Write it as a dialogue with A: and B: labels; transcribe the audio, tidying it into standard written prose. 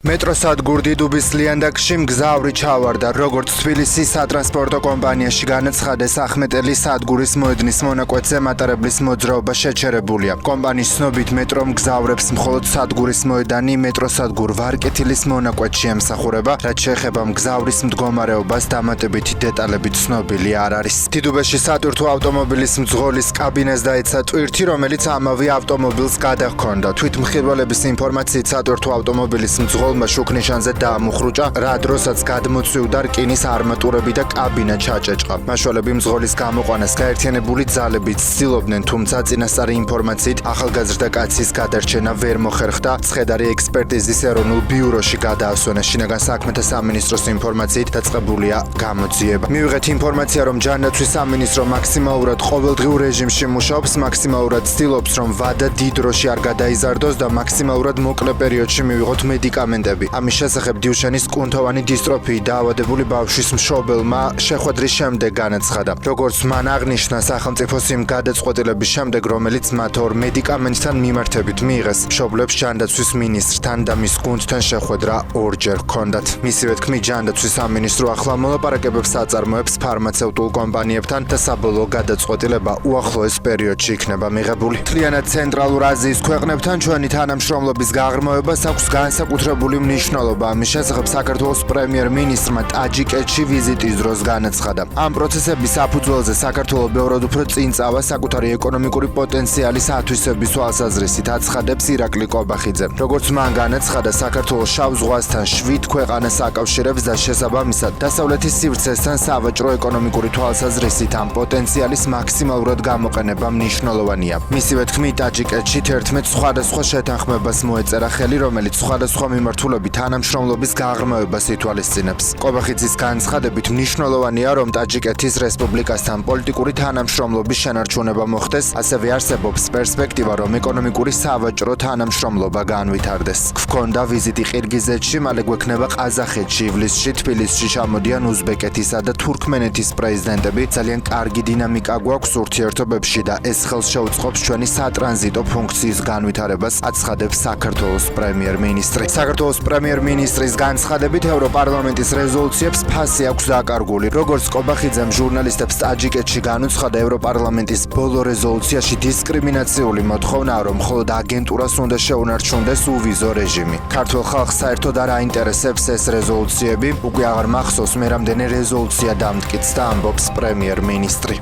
A: მეტროსადგურ დიდუბის ლიანდაგში მგზავრი ჩავარდა, როგორც თბილისის სატრანსპორტო კომპანიაში განაცხადეს ახმეტელი სადგურის მოედნის მონაკვეთზე მატარებლის მოძრაობა შეჩერებულია. კომპანიის ცნობით მეტრო მგზავრებს მხოლოდ სადგურის მოედანი მეტროსადგურ ვარკეთილის მონაკვეთში ემსახურება, რაც შეეხება მგზავრის მდგომარეობას დამატებითი დეტალები ცნობილი არ არის. დიდუბეში სატვირთო ავტომობილის მძღოლის კაბინას დაეცა ტვირთი, რომელიც ამავე ავტომობილს გადაჰქონდა. თვითმხილველების ინფორმაციით სატვირთო ავტომობილის მძღოლმა შუქნიშანზე დაამუხრუჭა, რა დროსაც გადმოცვივდა რკინის არმატურები და კაბინა ჩაჭეჭყა. მაშველები მძღოლის გამოყვანას გაერთიანებული ძალებით ცდილობდნენ, თუმცა წინასწარი ინფორმაციით ახალგაზრდა კაცის გადარჩენა ვერ მოხერხდა. ცხედარი ექსპერტიზის ეროვნულ ბიუროში გადაასვენეს. შინაგან საქმეთა სამინისტროს ინფორმაციით დაწყებულია გამოძიება. მივიღეთ ინფორმაცია, რომ ჯანდაცვის სამინისტრო მაქსიმალურად ყოველდღიურ რეჟიმში მუშაობს, მაქსიმალურად ცდილობს, რომ ვადა დიდ დროში არ გადაიზარდოს და მაქსიმალურად მოკლე პერიოდში მივიღოთ მედიკამენტები. ამის შესახებ დიუშენის კუნთოვანი დისტროფიით დაავადებული ბავშვის მშობელმა შეხვედრის შემდეგ განაცხადა. როგორც მან აღნიშნა, სახელმწიფოს იმ გადაწყვეტილების შემდეგ, რომელიც მათ ორ მედიკამენტთან მიმართებით მიიღეს, მშობლებს ჯანდაცვის მინისტრთან და მის გუნდთან შეხვედრა ორჯერ ჰქონდათ. მისივე თქმით, ჯანდაცვის სამინისტრო ახლა მოლაპარაკებებს აწარმოებს ფარმაცევტულ კომპანიებთან და საბოლოო გადაწყვეტილება უახლოეს პერიოდში იქნება მიღებული. მთლიანად ცენტრალურ აზიის ქვეყნებთან ჩვენი თანამშრომლობის გაღრმავებას აქვს განსაკუთრებული მნიშვნელობა. ამის შესახებ საქართველოს პრემიერ-მინისტრმა ტაჯიკეთში ვიზიტის დროს განაცხადა. ამ პროცესების საფუძველზე საქართველო ბევრად უფრო წინ წავა საკუთარი ეკონომიკური პოტენციალის ათვისების თვალსაზრისით, აცხადებს ირაკლი კობახიძე. როგორც მან განაცხადა, საქართველოს შავ ზღვასთან 7 ქვეყანას აკავშირებს და შესაბამისად დასავლეთის სივრცესთან სავაჭრო ეკონომიკური თვალსაზრისით ამ პოტენციალის მაქსიმალურად გამოყენება მნიშვნელოვანია. მისივე თქმით, ტაჯიკეთში 11 სხვადასხვა შეთანხმებას მოეწერა ხელი, რომელიც სხვადასხვა მიმართულებით თანამშრომლობის გაღრმავებას ითვალისწინებს. კობახიძის განცხადებით მნიშვნელოვანია, რომ ტაჯიკეთის რესპუბლიკასთან პოლიტიკური თანამშრომლობის შენარჩუნება მოხდეს, ასევე არსებობს პერსპექტივა, რომ ეკონომიკური სავაჭრო თანამშრომლობა განვითარდეს. გვქონდა ვიზიტი ყირგიზეთში, მალე გვექნება ყაზახეთში, ივლისში თბილისში ჩამოდიან უზბეკეთისა და თურქმენეთის პრეზიდენტები. ძალიან კარგი დინამიკა გვაქვს ურთიერთობებში და ეს ხელს შეუწყობს ჩვენი სატრანზიტო ფუნქციის განვითარებას, აცხადებს საქართველოს პრემიერ-მინისტრი. საქართველოს პრემიერ-მინისტრის განცხადებით, ევროპარლამენტის რეზოლუციებს ფასი აქვს დაკარგული. როგორც კობახიძემ ჟურნალისტებს ტაჯიკეთში განუცხადა, ევროპარლამენტის ბოლო რეზოლუციაში დისკრიმინაციული მოთხოვნაა, რომ მხოლოდ აგენტურას უნდა შეუნარჩუნდეს უვიზო რეჟიმი. ქართულ ხალხს საერთოდ არ აინტერესებს ეს რეზოლუციები, უკვე აღარ მახსოვს მე რამდენი რეზოლუცია დამტკიცდა, ამბობს პრემიერ-მინისტრი.